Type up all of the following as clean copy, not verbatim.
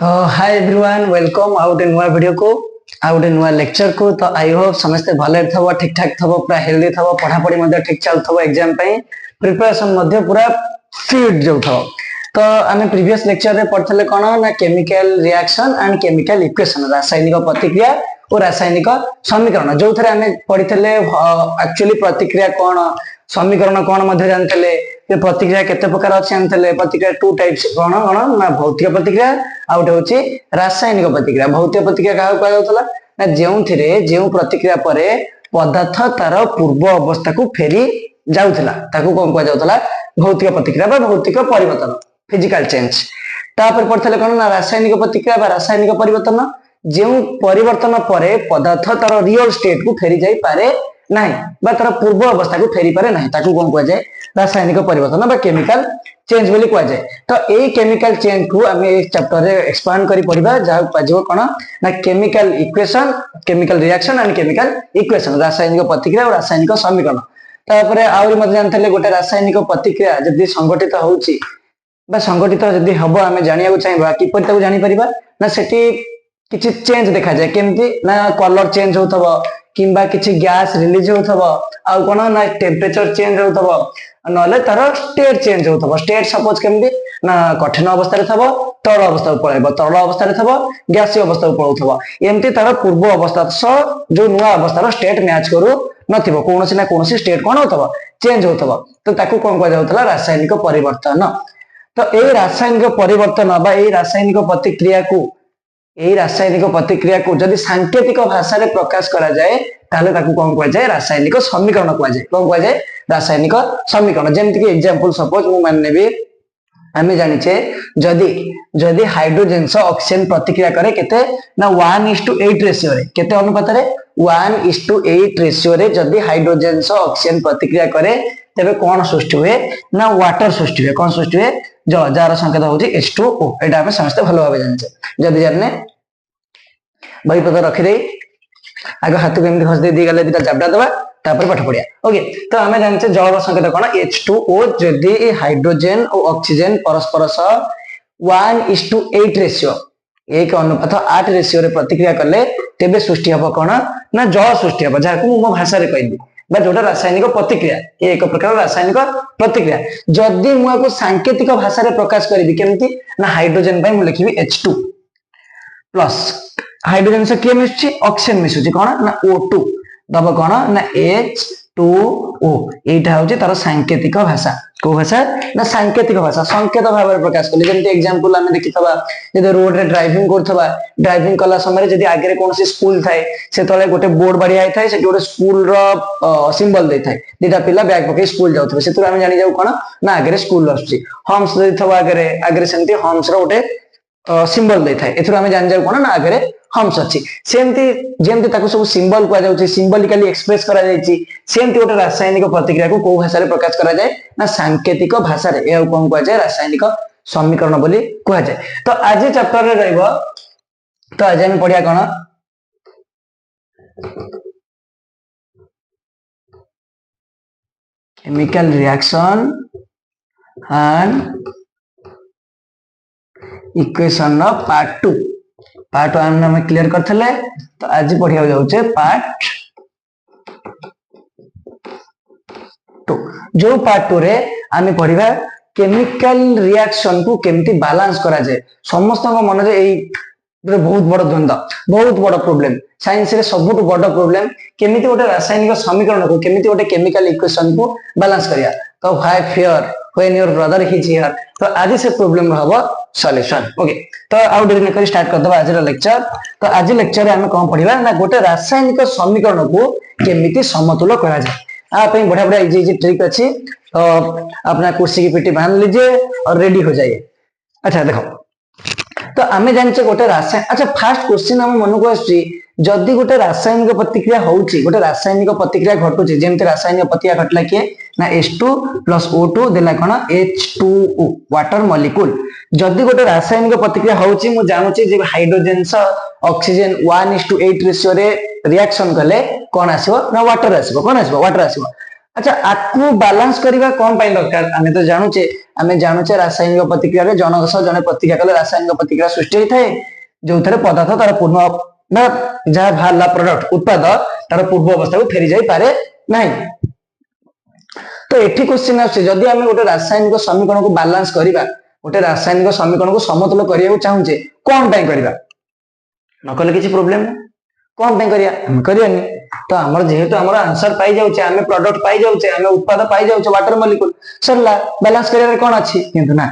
तो hi everyone welcome out नुआ video को आउट नुआ लेक्चर को। तो आई होप समस्ते भले थबो ठीक ठाक थबो पूरा हेल्दी थबो पढ़ापढ़ी मध्य ठीक चलथबो एग्जाम पे प्रिपरेशन मध्य पूरा फिट जाउथबो। तो आमे प्रीवियस लेक्चर रे पढ़थले कोन ना chemical reaction and chemical equation रासायनिक प्रतिक्रिया और रासायनिक समीकरण जो थरे आमे पढ़िथले एक्चुअली प्रतिक्रिया कोन समीकरण कोन मध्य जानथले प्रतिक्रिया केते प्रकार अछि जानथले प्रतिक्रिया टू टाइप्स कोन कोन ना भौतिक प्रतिक्रिया आउट होची रासायनिक प्रतिक्रिया। भौतिक प्रतिक्रिया का कहला जाउतला ना जेउथिरे जेउ प्रतिक्रिया परे पदार्थ तार पूर्व अवस्था को फेरी जाउथला ताकू कोन कहला जाउतला भौतिक प्रतिक्रिया बा भौतिक परिवर्तन फिजिकल चेंज। तापर पढ़थले कोन ना रासायनिक प्रतिक्रिया बा रासायनिक परिवर्तन जेउ परिवर्तन परे पदार्थ तार रियल स्टेट को फेरी जाई पारे नहीं बा तार पूर्व अवस्था को फेरी पारे नहीं ताकू कोन कहला जाय रासायनिक परिवर्तन बा केमिकल चेंज बोली कह जाए। तो ये केमिकल चेंज को आम चैप्टर रे एक्सपांड करी पढ़िबा जहा पाजो कोन ना chemical equation chemical reaction and chemical equation रासायनिक प्रतिक्रिया और रासायनिक समीकरण। तापरे आउरी मत जानथले गोटे रासायनिक प्रतिक्रिया जदी संगठित होउची बा संगठित जदी हबो आमे जानिया चाहिबा कि परता जानि परिबा ना सेठी किछि चेंज देखा जाए केमती ना कलर चेंज होतबो किंबा किछि गैस रिलीज होतबो आ कोन ना टेम्परेचर चेंज होतबो नले तार स्टेट चेंज होतबो। स्टेट सपोज केमती ना कठिन अवस्था रे थबो तरल अवस्था को पळेबो तरल अवस्था रे थबो गैसीय अवस्था को पळौथबो एमती तार पूर्व अवस्था स जो नुवा अवस्था रो स्टेट मैच करू नथिबो कोनोसी ना कोनोसी स्टेट कोन होतबो चेंज होतबो तो ताकू कोन कह जाउतला रासायनिक परिवर्तन। तो ए रासायनिक परिवर्तन बा ए रासायनिक प्रतिक्रिया को जदि सांकेतिक भाषा रे प्रकाश करा जाए ताले ताकू कोन कह जाए रासायनिक समीकरण कह जाए कोन कह जाए रासायनिक समीकरण। जेमति कि एग्जांपल सपोज मु मान नेबी आमे जानिछे जदि जदि हाइड्रोजन से ऑक्सीजन प्रतिक्रिया करे केते ना 1:8 रेशियो रे केते अनुपात रे 1:8 रेशियो रे जदि हाइड्रोजन से ऑक्सीजन प्रतिक्रिया करे तबे कोन सृष्टि हुए ना वाटर सृष्टि हुए। कोन सृष्टि हुए जल जार संकेत होची H2O एटा आमे समस्त भलो भाबे जानिछे। जदि जाने बही पत्र रखि दे आगे हाथ को एमती घस दे दी गले दिटा जाबडा दबा तापर पाठ पढ़िया ओके। तो आमे जानछे जल संकेत कोन H2O जदि हाइड्रोजन और ऑक्सीजन परस्पर सह 1:8 रेशियो एक अनुपात 8 रेशियो रे प्रतिक्रिया करले तेबे सृष्टि हबो कोन ना जल सृष्टि हबो जाको मो भाषा रे कहबी बा जोटा रासायनिक प्रतिक्रिया ये एक प्रकार रासायनिक प्रतिक्रिया। जदि मु को सांकेतिक भाषा रे प्रकाश करबी केमती ना हाइड्रोजन पय मु लिखिबी H2 प्लस हाइड्रोजन से के मिसछि ऑक्सीजन मिसुछि कोन ना O2 दबो कोन ना H2O एटा होछि तार सांकेतिक भाषा को भाषा ना सांकेतिक भाषा संकेत भाव में प्रकाश करले। जेमति एग्जांपल आमे देखितबा जदि रोड रे ड्राइविंग करथबा ड्राइविंग कला समय जदि आगे कोनसी स्कूल थाए से तळे गोटे बोर्ड बढ़िया थाए से गोटे स्कूल रो सिंबल दे थाए दिटा पिला बैग पके स्कूल जाउथबे से आमे जानि जाउ कोन ना आगे स्कूल आछी होम्स देथबा आगे सेमति होम्स रो गोटे सिंबल दे थाए एथुर आमे जानि जाउ कोन ना आगे हम्स अछि सेमति जेमति ताको सब सिंबल को जाउछि सिंबलिकली एक्सप्रेस करा जायछि सेमति गोटे रासायनिक प्रतिक्रिया को को भाषा रे प्रकाश करा जाय ना सांकेतिक भाषा रे ए कोन को जाय रासायनिक समीकरण बोली कह जाय। तो आज चैप्टर रे रहइबो तो आज हम पढ़िया कोन chemical reaction and equation part 2 part 1 में क्लियर करथले। तो आज पढ़िया जाउछे पार्ट 2 जो पार्ट 2 रे आमे पढ़िबा केमिकल रिएक्शन को केमती बैलेंस करा जाए। समस्त को मन रे एई बहुत बड़ द्वंद्व बहुत बड़ प्रॉब्लम साइंस रे सबुठ बड़ प्रॉब्लम केमिति गोटे रासायनिक समीकरण को केमिति गोटे केमिकल इक्वेशन को बैलेंस करिया। तो why fear when your brother is here तो आज से प्रॉब्लम हबो सॉल्यूशन ओके। तो आउ देरी न करी स्टार्ट कर दबा आज लेक्चर। तो आज लेक्चर रे हम कोन पढ़िबा ना गोटे रासायनिक समीकरण को केमिति समतुल करा जाए। आप बढ़िया बढ़िया इजी इजी ट्रिक अच्छी तो अपना कुर्सी की पिटी बांध लीजिए और रेडी हो जाइए। अच्छा देखो तो आमे जानचे गोटे रासायन अच्छा फास्ट क्वेश्चन हम मन को आछि जदि गोटे रासायनिक प्रतिक्रिया होउची गोटे रासायनिक प्रतिक्रिया घटुची जेमते रासायनिक प्रतिक्रिया घटला के ना H2 प्लस O2 देला कोन H2O वाटर मॉलिक्यूल। जदि गोटे रासायनिक प्रतिक्रिया होउची मु जानूची जे हाइड्रोजन से ऑक्सीजन 1:8 रेशियो रे रिएक्शन कले कोन आसीबो ना वाटर आसीबो कोन आसीबो वाटर आसीबो। अच्छा आपको बैलेंस करवा कौन पाई दरकार आमे तो जानूचे रासायनिक प्रतिक्रिया रे जनक सह जने प्रतिक्रिया कले रासायनिक प्रतिक्रिया सृष्टि होई थाए जो थरे पदार्थ तार पूर्ण ना जहाँ बाहरला प्रोडक्ट उत्पाद तार पूर्व अवस्था को फेरी जाई पारे नहीं। तो एठी क्वेश्चन आछे जदि आमे गोटे रासायनिक समीकरण को बैलेंस करबा गोटे रासायनिक समीकरण को समतुल करिया चाहूचे कोन पई करबा न कले किछि प्रॉब्लम कोन पई करिया हम करियानी तो हमर जेहेतु हमर आंसर पाई जाउचे आमे प्रोडक्ट पाई जाउचे आमे उत्पाद पाई जाउचे वाटर मॉलिक्यूल सरला बैलेंस करिया कोन अछि किंतु ना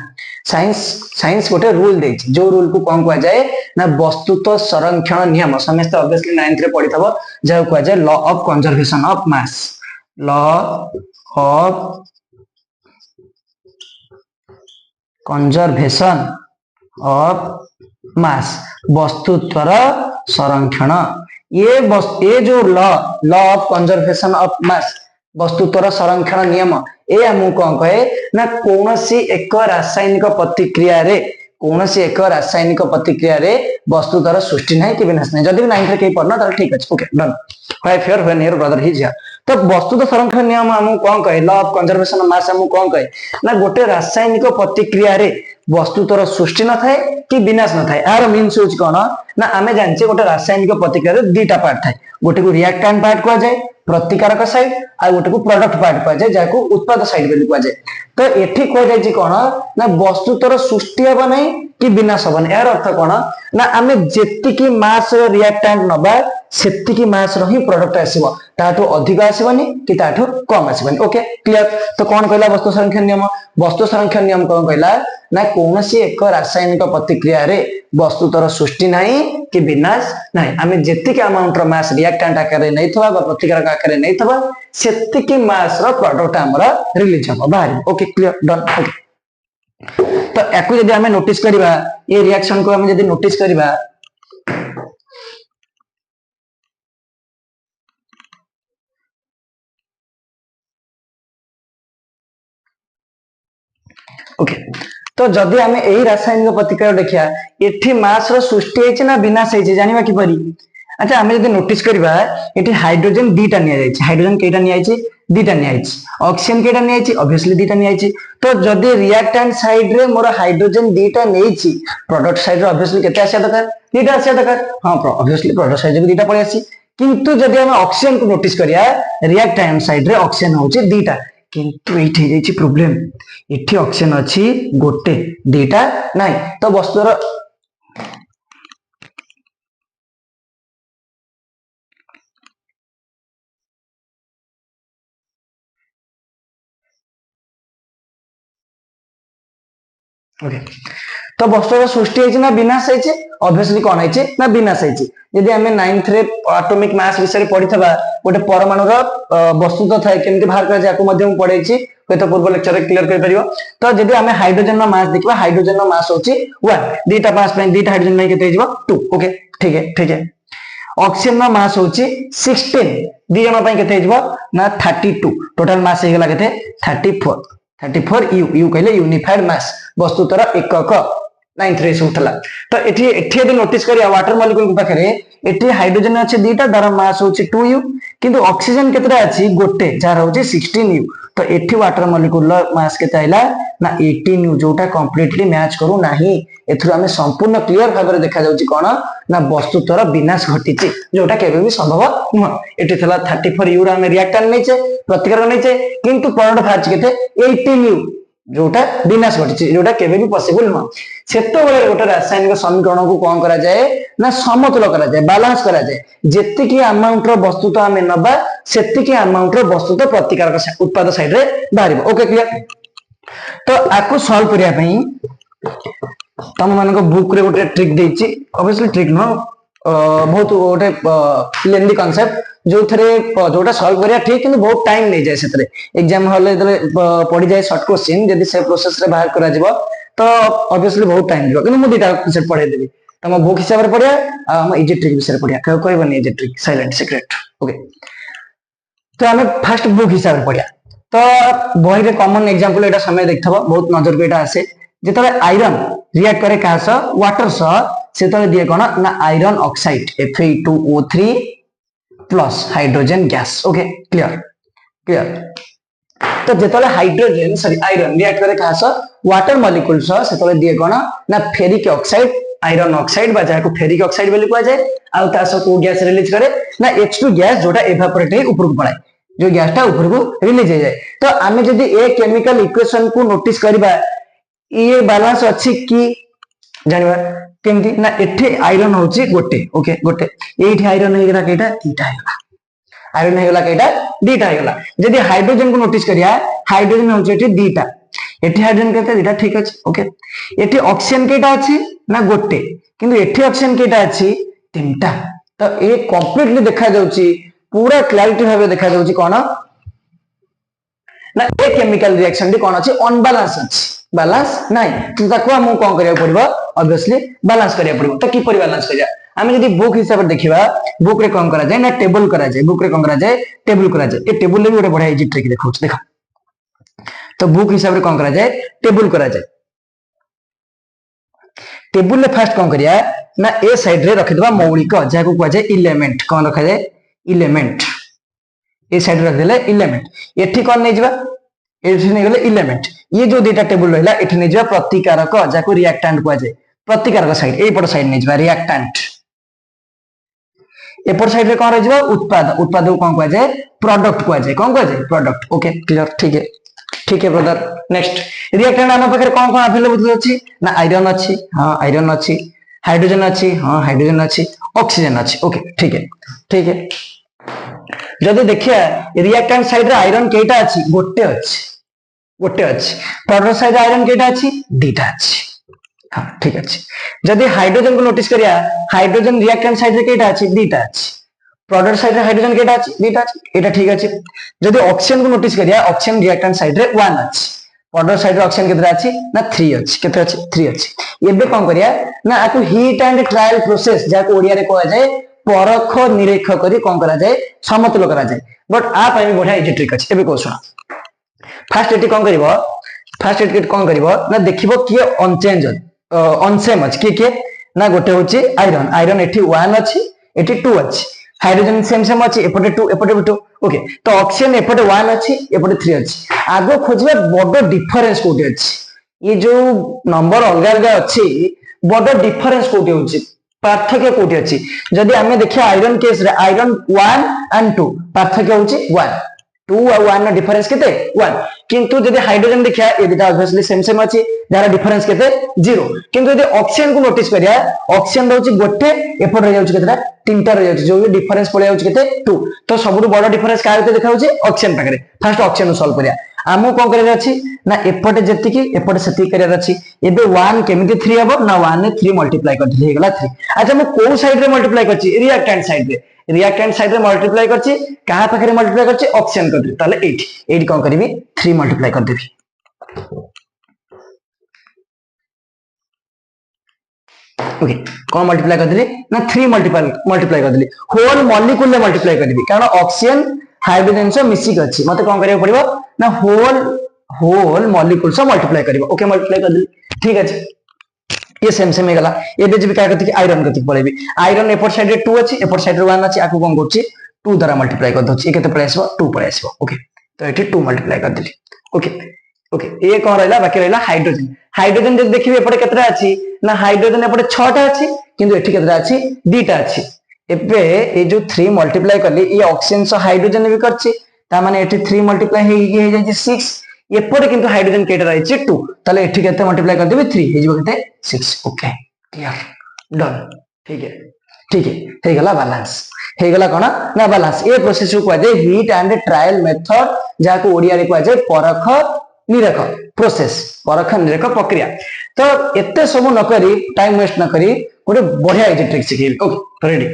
साइंस गोटे रूल देछि जो रूल को कोन कहआ जाए ना वस्तुत संरक्षण नियम समस्त ऑब्वियसली 9th रे पढ़ी थबो जे कहआ जाए law of conservation of mass law of conservation of mass वस्तुत्वर संरक्षण ये जो law of conservation of mass वस्तुत्वर संरक्षण नियम ए हमु कोन कहे ना कोनोसी एक रासायनिक प्रतिक्रिया रे कोनोसी एक रासायनिक प्रतिक्रिया रे वस्तुत्वर सृष्टि नाही कि विनाश नाही जदि 9th रे के पढ़ना त ठीक अछि okay done why fair when your brother his here तो वस्तुत्व संरक्षण नियम हमु कोन कहे लॉ ऑफ कंजर्वेशन ऑफ मास हमु कोन कहे ना गोटे रासायनिक प्रतिक्रिया रे वस्तुत्वर सृष्टि न थाए कि विनाश न थाए यार मीन्स होच कोन ना आमे जानचे गोटे रासायनिक प्रतिक्रिया रे दुईटा पार्ट थाए गोटे को रिएक्टेंट पार्ट को जाए प्रतिकारक साइड आ गोटे को प्रोडक्ट पार्ट को जाए जाको उत्पाद साइड बेली को जाए तो एठी को जाय छी कोन ना वस्तुत्वर सृष्टि हबो नै कि विनाश हबो नै यार अर्थ कोन ना आमे जेति की मास रिएक्टेंट नबा सेति की मास रही प्रोडक्ट आसीबो ताठो अधिक आसीबनी कि ताठो कम आसीबनी ओके क्लियर तो कोन कहला वस्तु संरक्षण नियम कोन कहला ना कोनोसी एक रासायनिक प्रतिक्रिया रे वस्तुतर सृष्टि नाही कि विनाश नाही आमे जेति के अमाउंट रो मास रिएक्टेंट आकार रे नैथबा बा प्रतिकारक आकार रे नैथबा सेति की मास रो प्रोडक्ट हमरा रिलीज हबो बाहर ओके क्लियर डन ओके तो एको यदि आमे नोटिस करबा ये रिएक्शन को आमे यदि नोटिस करबा ओके तो जदि आमे एही रासायनिक प्रतिक्रिया देखिया एठी मास रो सृष्टि हेछि ना विनाश हेछि जानिबा कि परी अच्छा आमे यदि नोटिस करबा एठी हाइड्रोजन दीटा निया जायछि हाइड्रोजन केटा निया जायछि दीटा निया जायछि ऑक्सीजन केटा निया जायछि ऑब्वियसली दीटा निया जायछि तो जदि रिएक्टेंट साइड रे मोर हाइड्रोजन दीटा नेछि प्रोडक्ट साइड रे ऑब्वियसली केते आसिया दरकार दीटा आसिया दरकार हां ऑब्वियसली प्रोडक्ट साइड रे दीटा पळि आसी किंतु जदि हम ऑक्सीजन को नोटिस करिया रिएक्टेंट साइड रे ऑक्सीजन होछि दीटा किंतु एठी जायछि प्रॉब्लम एठी ऑक्सीजन अछि गोटे दीटा नाही तो वस्तुर ओके तो वस्तुर सृष्टि हेछि ना विनाश हेछि ऑब्वियसली कोन हेछि ना विनाश हेछि यदि हमें 9th रे एटॉमिक मास विषय पढिथबा गोटे परमाणु रो वस्तुत्व थाए केमति बाहर करा जाको मध्यम पढैछि तो पूर्व लेक्चर रे क्लियर कर परियो तो यदि हमें हाइड्रोजन रो मास देखबा हाइड्रोजन रो मास होछि 1 दीटा मास पे दीटा हाइड्रोजन में केते हिजबो 2 ओके ठीक है ऑक्सीजन रो मास होछि 16 दी जण पे केते हिजबो ना 32 टोटल मास हे गेला केते 34 यू कहले यूनिफाइड मास वस्तुतर एकक 9th रे उठला तो एठी यदि नोटिस करिया वाटर मॉलिक्यूल पाखरे एठी हाइड्रोजन अछि दीटा दार मास होछि 2u किंतु ऑक्सीजन केतरा अछि गोटे जार होछि 16u तो एठी वाटर मॉलिक्यूल मास केते आइला ना 18u जोटा कंप्लीटली मैच करू नाही एथुर हमें संपूर्ण क्लियर भाबरे देखा जाउछि कोन ना वस्तुतर विनाश घटिछि जोटा केबे भी संभव न एठी थला 34u रा हमें रिएक्टेंट नैचे प्रतिकारक नैचे किंतु प्रोडक्ट फाच केते 18u जोटा विनाश घटिछि जोटा केबे भी पॉसिबल न सेतो बेले गोटे रासायनिक समीकरण को कोन करा जाए ना समतुल करा जाए बैलेंस करा जाए जेति की अमाउंट रो वस्तु तो हमें नबा सेति की अमाउंट रो वस्तु तो प्रतिकारक उत्पाद साइड रे बाहरिबो ओके क्लियर तो आको सॉल्व करिया पई तम मान को बुक रे गोटे ट्रिक देछि ऑब्वियसली ट्रिक न बहुत गोटे लेंदी कांसेप्ट जो थरे जोटा सॉल्व करिया ठीक किंतु बहुत टाइम नै जाय सेतरे एग्जाम हॉल रे पढी जाय शॉर्ट क्वेश्चन यदि से प्रोसेस रे बाहर करा जिवो तो ऑब्वियसली बहुत टाइम दियो किंतु मु दिटा कांसेप्ट पढाई देबी तम बुक हिसाब रे पढिया हम इजी ट्रिक विषय रे पढिया कहबनी easy trick silent secret okay तो हमें फर्स्ट बुक हिसाब रे पढिया तो बही रे कॉमन एग्जांपल एटा समय देखथबो बहुत नजर को एटा आसे जेतले आयरन रिएक्ट करे का स वाटर स सेतले दिए कोन ना iron oxide Fe2O3 plus hydrogen gas okay clear तो जेतले हाइड्रोजन सॉरी आयरन रिएक्ट करे कहा सह वाटर मॉलिक्यूल सह सेतले दिए कोन ना फेरिक ऑक्साइड आयरन ऑक्साइड बा जाको फेरिक ऑक्साइड बोली कुआ जाए आ ता सह को गैस रिलीज करे ना H2 गैस जोटा एवापोरेट हे ऊपर को पड़ाए जो गैस टा ऊपर को रिलीज हो जाए तो आमे जदी ए केमिकल इक्वेशन को नोटिस करबा ये बैलेंस अछि कि जानबा केमती ना एठी आयरन होची गोटे ओके गोटे एठी आयरन हे गेला केटा तीटा हेला आयरन हे गेला केटा दीटा हे गेला जदी हाइड्रोजन को नोटिस करिया हाइड्रोजन होची एठी दीटा एठी हाइड्रोजन केते दीटा ठीक अछि ओके एठी ऑक्सीजन केटा अछि ना गोटे किंतु एठी ऑक्सीजन केटा अछि तीनटा तो ए कंप्लीटली देखा जाउची पूरा क्लैरिटी भाबे देखा जाउची कोन ना ए केमिकल रिएक्शन डी कोन अछि अनबैलेंस अछि बैलेंस नाही तो ताको हम कोन करिया पड़िबो ऑब्वियसली बैलेंस करिया पड़िबो तो की परि बैलेंस करिया आमे जदी बुक हिसाब देखिबा बुक रे कोन करा जाय ना टेबल करा जाय बुक रे कोन करा जाय टेबल करा जाय ए टेबल ले भी गोटे बढा इजी ट्रिक देखौ देखा तो बुक हिसाब रे कोन करा जाय टेबल करा जाय टेबल ले फर्स्ट कोन करिया ना ए साइड रे रख देबा मौलिक जाको को जाय एलिमेंट कोन रखा जाय एलिमेंट ए साइड रख देले एलिमेंट एठी कोन नै जिबा एठी नै गेले एलिमेंट ये जो दुटा टेबल रहला एठी नै जिबा प्रतिकारक जाको रिएक्टेंट को जाय प्रतिकारक साइड ए पट साइड नै जिबा रिएक्टेंट ए पट साइड रे कोन रह जिबा उत्पाद उत्पाद को कोन को जाय प्रोडक्ट को जाय प्रोडक्ट ओके क्लियर ठीक है ब्रदर नेक्स्ट रिएक्टेंट आम पाखे कोन कोन अवेलेबल अछि ना आयरन अछि हां आयरन अछि हाइड्रोजन अछि हां हाइड्रोजन अछि ऑक्सीजन अछि ओके ठीक है जदि देखिया रिएक्टेंट साइड रे आयरन केटा अछि गोटे अछि प्रोडक्ट साइड रे आयरन केटा अछि दीटा अछि हां ठीक अछि जदि हाइड्रोजन को नोटिस करिया हाइड्रोजन रिएक्टेंट साइड रे केटा अछि दीटा अछि प्रोडक्ट साइड रे हाइड्रोजन केटा अछि दीटा अछि एटा ठीक अछि जदि ऑक्सीजन को नोटिस करिया ऑक्सीजन रिएक्टेंट साइड रे 1 अछि प्रोडक्ट साइड रे ऑक्सीजन केतरा अछि ना 3 अछि केते अछि 3 अछि एबे कोन करिया ना आकु हीट एंड ट्रायल प्रोसेस जाको ओडिया रे कहै जाय परख निरीक्ष करी कोन करा जाय समतुल करा जाय बट आ पाई बढ़िया इजी ट्रिक अछि एबे को सुना फर्स्ट एटी कोन करबो फर्स्ट एटी कोन करबो ना देखिबो कि अनचेंज अनसेम अछि के ना गोटे होची आयरन आयरन एठी 1 अछि एठी 2 अछि हाइड्रोजन सेम अछि एपटे 2 एपटे 2 ओके तो ऑक्सीजन एपटे 1 अछि एपटे 3 अछि आगो खोजबे बडो डिफरेंस कोठी अछि ये जो नंबर अलग अलग अछि बडो डिफरेंस कोठी होची पार्थक्य कोठी अछि जदि हमें देखिया आयरन केस रे आयरन 1 एंड 2 पार्थक्य होची 1 2 और 1 ना डिफरेंस केते 1 किंतु जदि हाइड्रोजन देखिया ए दिटा ऑब्वियसली सेम अछि जारा डिफरेंस केते 0 किंतु जदि ऑक्सीजन को नोटिस करिया ऑक्सीजन रहउची गोटे एपट रह जाउची केतेटा तीनटा रह जाउची जो डिफरेंस पळे जाउची केते 2 तो सबुरु बडा डिफरेंस काहे देखा होची ऑक्सीजन पाकरे फर्स्ट ऑक्सीजन सॉल्व करिया आमो कोन करे अछि ना एपटे जति की एपटे सेति करे अछि एबे 1 केमिति 3 हबो ना 1 ने 3 मल्टीप्लाई कर दिले गेला 3 अच्छा मैं को साइड रे मल्टीप्लाई करछि रिएक्टेंट साइड रे मल्टीप्लाई करछि कहा पाखरे मल्टीप्लाई करछि ऑक्सीजन कर ताले 8 कोन करबी 3 मल्टीप्लाई कर देबी ओके कोन मल्टीप्लाई कर दिली ना 3 मल्टीप्लाई कर दिली होल मॉलिक्यूल ले मल्टीप्लाई कर देबी कारण ऑक्सीजन हाइड्रोजन से मिसिक अछि मते कोन करियो पड़िबो ना होल मॉलिक्यूल से मल्टीप्लाई करिबो ओके मल्टीप्लाई कर दिली ठीक अछि ये सेम हे गला एबे जे का करती आयरन कति पळेबी आयरन एपट साइड रे 2 अछि एपट साइड रे 1 अछि आकु कोन करछि 2 द्वारा मल्टीप्लाई कर दोछि केते पळे आसीबो 2 पळे आसीबो ओके तो एठी 2 मल्टीप्लाई कर दिली ओके ए कोन रहला बाकी रहला हाइड्रोजन जे देखिबे एपटे केतरा अछि ना हाइड्रोजन एपटे 6 टा अछि किंतु एठी केतरा अछि 2 टा अछि एबे ए जो 3 मल्टीप्लाई करली ये ऑक्सीजन से हाइड्रोजन भी करछि ता माने एठी 3 मल्टीप्लाई हे जाय 6 एपटे किंतु हाइड्रोजन केटा रहिछि 2 ताले एठी केते मल्टीप्लाई कर देबे 3 हे जिवो केते 6 ओके क्लियर डन ठीक है हे गला बैलेंस हे गला कोना ना बैलेंस ए प्रोसेस को कहै हीट एंड ट्रायल मेथड जाको ओडिया रे कहै परख निरख प्रोसेस परख निरख प्रक्रिया तो एते सब न करी टाइम वेस्ट न करी गोटे बढ़िया इजी ट्रिक सिखेबी ओके रेडी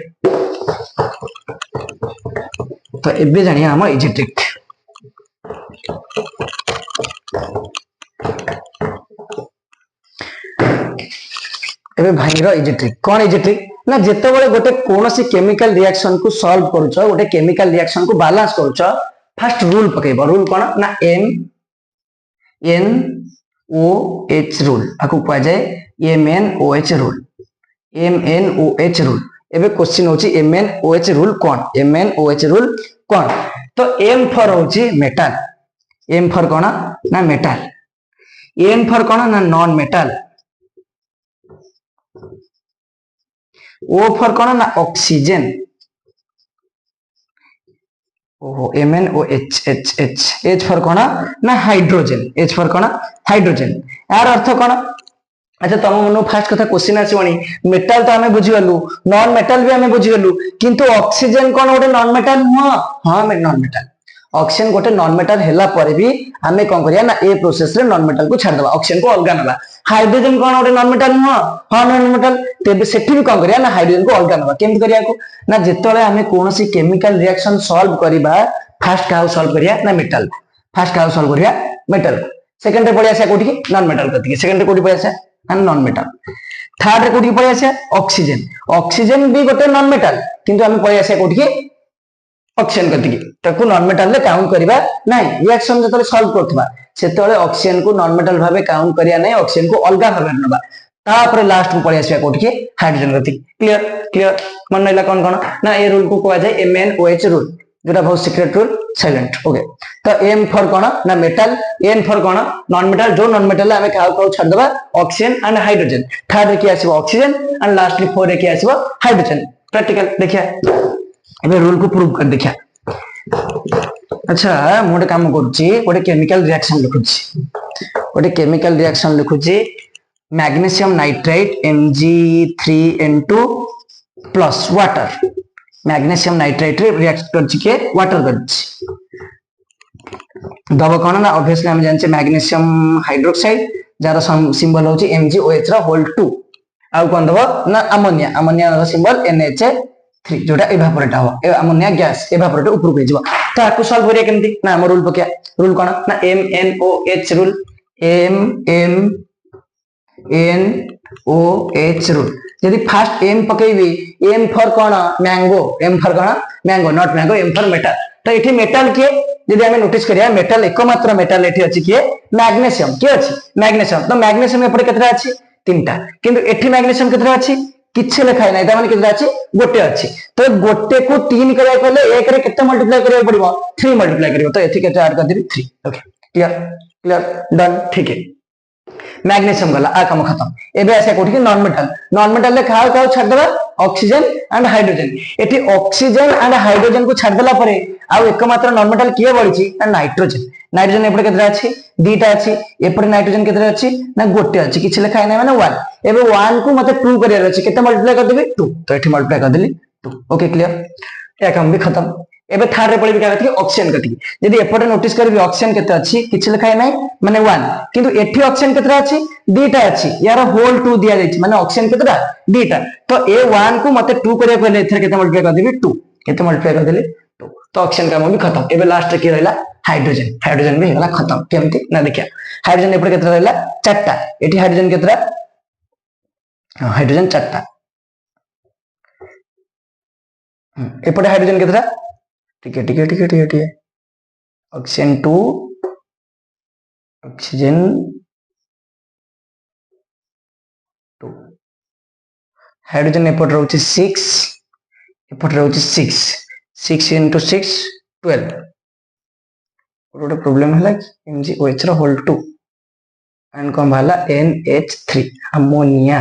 तो एबे जानिया हम इजी ट्रिक एबे भाईर इजी ट्रिक कोन इजी ट्रिक ना जेते बेले गोटे कोनोसी केमिकल रिएक्शन को सॉल्व करूछ गोटे केमिकल रिएक्शन को बैलेंस करूछ फर्स्ट रूल पकेबो रूल कोन ना MNOH रूल आकु कहै जाय MNOH रूल एबे क्वेश्चन होची MNOH रूल कोन तो M फॉर होची मेटल एम फॉर कौन ना मेटाल, एन फॉर कौन ना नॉन मेटाल, ओ फॉर कौन ना ऑक्सीजन, ओहो M N O H H H, H for कौन ना हाइड्रोजन, एच फॉर कौन हाइड्रोजन। यार अर्थ कौन, अच्छा तुम मन फास्ट कथा क्वेश्चन आसवनी, मेटाल तो आमे बुझीगलु, नॉन मेटाल भी आमे बुझीगलु, किंतु ऑक्सीजन कौन गोटे नॉन मेटाल नुह, हाँ नॉन मेटाल, ऑक्सीजन गोटे नॉन मेटाल हैला पर भी आमे कोन करिया ना ए प्रोसेस रे नॉन मेटाल को छाड़ दबा, ऑक्सीजन को अलगा नबा। हाइड्रोजन कौन गोटे नॉन मेटाल नुह, हाँ नॉन मेटाल, तेबे सेठी भी कोन करिया ना हाइड्रोजन को अलगा नबा। केमति करिया को ना जेतले आमे कोनोसी केमिकल रिएक्शन सॉल्व करिबा, फर्स्ट काउ सॉल्व करिया ना मेटाल, फर्स्ट काउ सॉल्व करिया मेटाल, सेकंड रे पड़ी आसे कोठी नॉन मेटाल कति, सेकंड रे कोठी पड़ी आसे नॉन मेटाल, थर्ड रे कोठी पड़ी आसे ऑक्सीजन, ऑक्सीजन भी गोटे नॉन मेटाल, किंतु आमे पड़ी आसे कोठी ऑक्सीजन कति, ताकू नॉन मेटाल ले काउंट करिबा नाही। रिएक्शन जतले सॉल्व करथबा सेतले ऑक्सीजन को नॉन मेटाल भाबे काउंट करिया नाही, ऑक्सीजन को अलगा भाबे नबा, तापर लास्ट को पड़ी आसे कोठी हाइड्रोजन कति। क्लियर क्लियर मन नैला कोन कोन ना ए रूल को कहवा जाय MnOH रूल, जोटा बहुत सीक्रेट रूल, साइलेंट। ओके तो एम फॉर कौन ना मेटाल, एन फॉर कौन नॉन मेटाल, जो नॉन मेटाल आमे काउ छाड़ दबा ऑक्सीजन एंड हाइड्रोजन, थर्ड रे की आसीबो ऑक्सीजन एंड लास्टली फोर रे की आसीबो हाइड्रोजन। प्रैक्टिकल देखिया एबे रूल को प्रूव कर देखिया। अच्छा मु गोटे काम करूची, गोटे केमिकल रिएक्शन लिखुची, गोटे केमिकल रिएक्शन लिखुची, magnesium nitrate Mg3N2 plus water, magnesium nitrate रे रिएक्ट करछि के वाटर करछि, दब कोन ना ऑब्वियसली हम जानछे मैग्नीशियम हाइड्रोक्साइड जार सिंबल होछि MgOH रा होल 2, आ कोन दब ना अमोनिया, अमोनिया रा सिंबल NH3 जोटा इवापोरेट हो, ए अमोनिया गैस इवापोरेट ऊपर को जेबो। ताकू सॉल्व करिया केमति ना हम रूल पकिया, रूल कोन ना MnOH रूल, MnOH रूल, यदि फर्स्ट एम पकेबी, एम फॉर कौन मैंगो, एम फॉर कौन mango not mango, M for metal, तो एठी मेटाल किए यदि हमें नोटिस करिया, मेटाल एकमात्र मेटाल एठी अछि किए मैग्नीशियम, के अछि मैग्नीशियम, तो मैग्नीशियम एपटे केतरा अछि तीनटा, किंतु एठी मैग्नीशियम केतरा अछि किछ लिखाय नै, त माने केतरा अछि गोटे अछि, तो गोटे को 3 करिया कहले 1 रे केते मल्टीप्लाई करिया पड़िबो 3 मल्टीप्लाई करियो, तो एठी केते ऐड कर देबी 3। ओके क्लियर क्लियर डन ठीक है, मैग्नीशियम गला आ काम खत्म। एबे आसे कोठी नॉन मेटाल, नॉन मेटाल ले खाओ खाओ छाड़ देबा ऑक्सीजन एंड हाइड्रोजन, एठी ऑक्सीजन एंड हाइड्रोजन को छाड़ देला परे आ एकमात्र नॉन मेटाल किए बढिछि ना नाइट्रोजन, नाइट्रोजन एपटे केतरा अछि दीटा अछि, एपटे नाइट्रोजन केतरा अछि ना गोटे अछि, किछ लिखाय नै माने 1, एबे 1 को मते 2 करियर अछि, केते मल्टीप्लाई कर देबी 2, तो एठी मल्टीप्लाई कर देली 2। ओके क्लियर या काम भी खत्म। एबे थर्ड रे पड़ी का ऑक्सीजन कति, यदि एपटे नोटिस करबी ऑक्सीजन केते अछि किछ लिखाय नै माने 1, किंतु एठी ऑक्सीजन केतरा अछि दीटा अछि, यार होल 2 दिया जाइछि माने ऑक्सीजन केतरा दीटा, तो ए 1 को मते 2 करिया कहले एथरे केते मल्टीप्लाई कर देबी 2, केते मल्टीप्लाई कर देली 2, तो ऑक्सीजन काम भी खत्म। एबे लास्ट रे की रहला हाइड्रोजन, हाइड्रोजन भी होला खत्म। केमति ना देखिया हाइड्रोजन एपटे केतरा रहला 4टा, एठी हाइड्रोजन केतरा हाइड्रोजन 4टा, एपटे हाइड्रोजन केतरा ठीक है ठीक है ठीक है ठीक है ठीक है, ऑक्सीजन 2 ऑक्सीजन 2, हाइड्रोजन एपट रहउछि 6, एपट रहउछि 6, 6 into 6 12, गोटे प्रॉब्लम हला MgOH रा होल 2 एंड कोन भाला NH3 अमोनिया।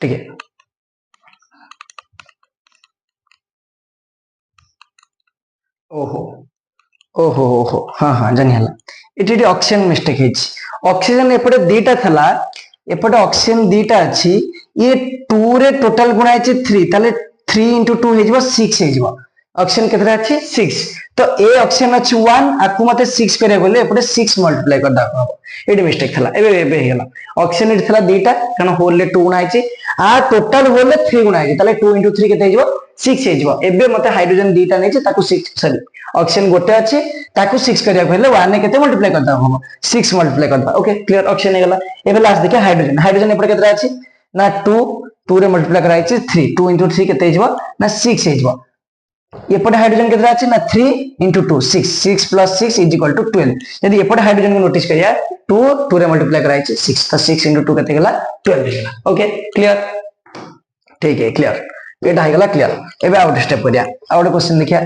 ठीक है ओहो ओहो ओहो हाँ हाँ जानी हला, इटी ऑक्सीजन मिस्टेक हेछि, ऑक्सीजन एपटे दीटा थला, एपटे ऑक्सीजन दीटा अछि, ये 2 रे टोटल गुणा हेछि 3, ताले 3 into 2 हेजिबो 6 हेजिबो, ऑक्सीजन केतरा अछि 6, तो ए ऑक्सीजन अछि 1 आकु मते 6 करे बोले एपटे 6 मल्टीप्लाई कर दाखो हबो, एटी मिस्टेक थला। एबे एबे हेला ऑक्सीजन एटी थला दीटा कारण होल ले 2 गुणा हेछि आ टोटल होल ले 3 गुणा हेछि, ताले 2 into 3 केते हेजिबो 6 हेजिबो। एबे मते हाइड्रोजन दीटा नेछि ताकू 6 सॉरी ऑक्सीजन गोटे अछि ताकू 6 करिया कहले 1 ने केते मल्टीप्लाई कर दाखो हबो 6 मल्टीप्लाई कर दा। ओके क्लियर ऑक्सीजन हेगला। एबे लास्ट देखिए हाइड्रोजन, हाइड्रोजन एपटे केतरा अछि ना 2 रे मल्टीप्लाई करा हेछि 3, 2 into 3 केते हेजिबो ना 6 हेजिबो, एपटे हाइड्रोजन केतरा अछि ना 3 into 2 6, 6 plus 6 is equal to 12, यदि एपटे हाइड्रोजन को नोटिस करिया 2 रे मल्टीप्लाई करा हेछि 6, तो 6 into 2 केते गेला 12 गेला। ओके क्लियर ठीक है क्लियर एटा हेगला क्लियर एबे आउट स्टेप करिया आउट क्वेश्चन देखिया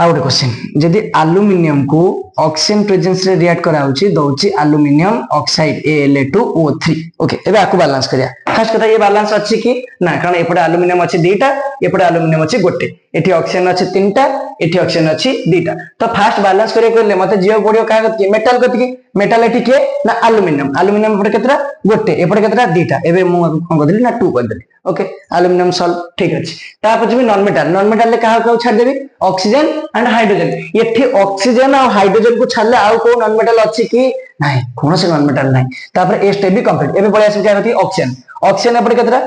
आउट क्वेश्चन जदि एल्युमिनियम को ऑक्सीजन प्रेजेंस रे रिएक्ट करा होची दोची एल्युमिनियम ऑक्साइड Al2O3 ओके एबे आको बैलेंस करिया फर्स्ट कथा ये बैलेंस अछि कि ना कारण एपटे एल्युमिनियम अछि दुईटा एपटे एल्युमिनियम अछि गोटे एठी ऑक्सीजन अछि तीनटा एठी ऑक्सीजन अछि दुईटा तो फर्स्ट बैलेंस करे कहले मते जियो पडियो का गति मेटल गति की मेटल एठी के ना एल्युमिनियम एल्युमिनियम एपटे केतरा गोटे एपटे केतरा दुईटा एबे मु कोन करदली ना 2 करदली ओके एल्युमिनियम सॉल्व ठीक अछि तापर जबी नॉन मेटल ले कहा को छाड़ देबी ऑक्सीजन एंड हाइड्रोजन एठी ऑक्सीजन और हाइड्रोजन को छाड़ले आउ को नॉन मेटल अछि कि नाही कोन से नॉन मेटल नाही तापर ए स्टेप भी कंप्लीट एबे पळे आसी क्या होती ऑक्सीजन ऑक्सीजन एपटे केतरा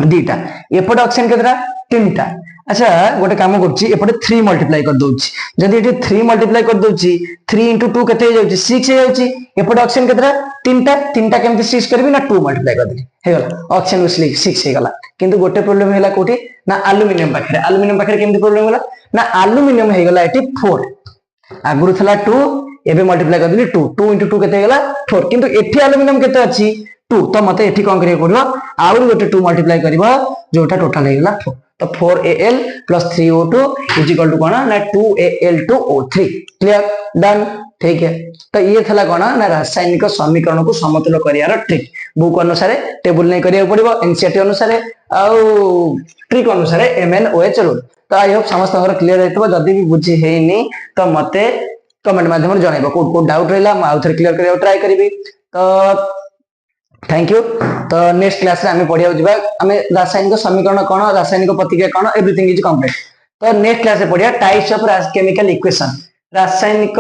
दीटा एपटे ऑक्सीजन केतरा तीनटा अच्छा गोटे काम करछि एपटे 3 मल्टीप्लाई कर दोछि जदि एठी 3 मल्टीप्लाई कर दोछि 3 * 2 केते हो जाउछि 6 हो जाउछि एपटे ऑक्सीजन केतरा तीनटा केमति 6 करबी ना 2 मल्टीप्लाई कर देली हे गला ऑक्सीजन उसली 6 हे गला किंतु गोटे प्रॉब्लम हैला कोठी ना एल्युमिनियम पाखरे केमति प्रॉब्लम होला ना एल्युमिनियम हे गला एठी 4 आगुरु थला 2 एबे मल्टीप्लाई कर देली 2 * 2 केते गला 4 किंतु एठी एल्युमिनियम केते अछि 2 तो मते एठी कोन करियो पड़िबो आउर गोटे 2 मल्टीप्लाई करबो जोटा टोटल हे गला 4 तो 4Al + 3O2 = कोन ना 2Al2O3 क्लियर डन ठीक है तो ये थला कोन ना रासायनिक समीकरण को समतुल करियार ट्रिक बुक अनुसार टेबल नै करिया पड़िबो एनसीईआरटी अनुसार आ ट्रिक अनुसार MNOH रूल तो आई होप समस्त क्लियर हेतबो जदी भी बुझी हेनी तो मते कमेंट माध्यम जणाइबो को डाउट रहला म आउथर क्लियर करिया ट्राई करबी तो थैंक यू तो नेक्स्ट क्लास रे हमें पढ़िया जिबा हमें रासायनिक समीकरण कोन रासायनिक प्रतिक्रिया कोन एवरीथिंग इज कंप्लीट तो नेक्स्ट क्लास रे पढ़िया टाइप्स ऑफ केमिकल इक्वेशन रासायनिक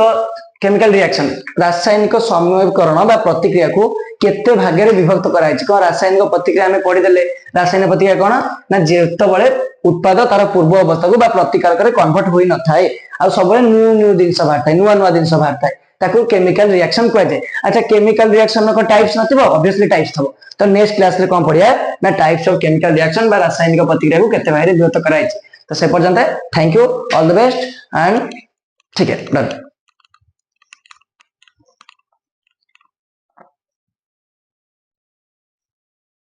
केमिकल रिएक्शन रासायनिक समीकरण बा प्रतिक्रिया को केते भाग रे विभक्त कराइ छै को रासायनिक प्रतिक्रिया हमें पढ़ि देले रासायनिक प्रतिक्रिया कोन ना जेतो बळे उत्पाद तार पूर्व अवस्था को बा प्रतिकारक रे कन्वर्ट होई न थाए आ सब न्यू दिनस बाहरताय नुवा दिनस बाहरताय ताको केमिकल रिएक्शन कहै छै अच्छा केमिकल रिएक्शन को टाइप्स नथिबो ऑब्वियसली टाइप्स थबो तो नेक्स्ट क्लास रे कोन पढ़िया ना टाइप्स ऑफ केमिकल रिएक्शन बा रासायनिक प्रतिक्रिया को केते भाग रे विभक्त कराइ छै तो से पर्यंत thank you all the best and ठीक है डन।